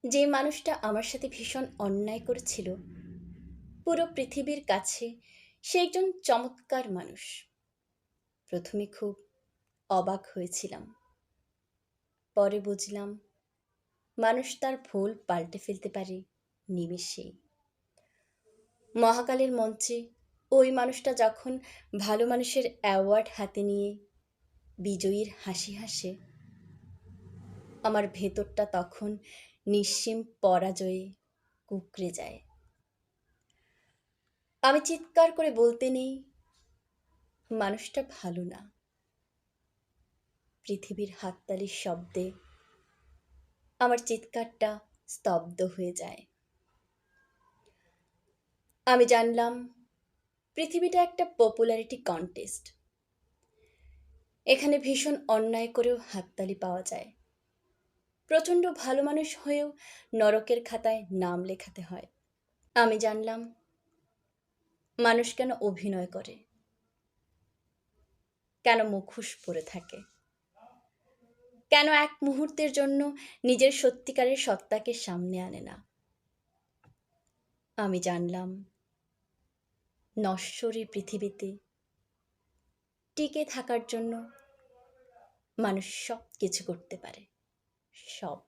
যে মানুষটা আমার সাথে ভীষণ অন্যায় করেছিল, পুরো পৃথিবীর কাছে সে একজন চমৎকার মানুষ। প্রথমে খুব অবাক হয়েছিলাম, পরে বুঝলাম মানুষ তার ভুল পাল্টে ফেলতে পারে নিমেষেই। মহাকালের মঞ্চে ওই মানুষটা যখন ভালো মানুষের অ্যাওয়ার্ড হাতে নিয়ে বিজয়ীর হাসি হাসে, আমার ভেতরটা তখন নিঃসীম পরাজয়ে কুঁকড়ে যায়। আমি চিৎকার করে বলতে নেই, মানুষটা ভালো না। পৃথিবীর হাততালির শব্দে আমার চিৎকারটা স্তব্ধ হয়ে যায়। আমি জানলাম পৃথিবীটা একটা পপুলারিটি কন্টেস্ট। এখানে ভীষণ অন্যায় করেও হাততালি পাওয়া যায়, প্রচণ্ড ভালো মানুষ হয়েও নরকের খাতায় নাম লেখাতে হয়। আমি জানলাম মানুষ কেন অভিনয় করে, কেন মুখোশ পরে থাকে, কেন এক মুহূর্তের জন্য নিজের সত্যিকারের সত্তাকে সামনে আনে না। আমি জানলাম নশ্বর এই পৃথিবীতে টিকে থাকার জন্য মানুষ সব কিছু করতে পারে, সব।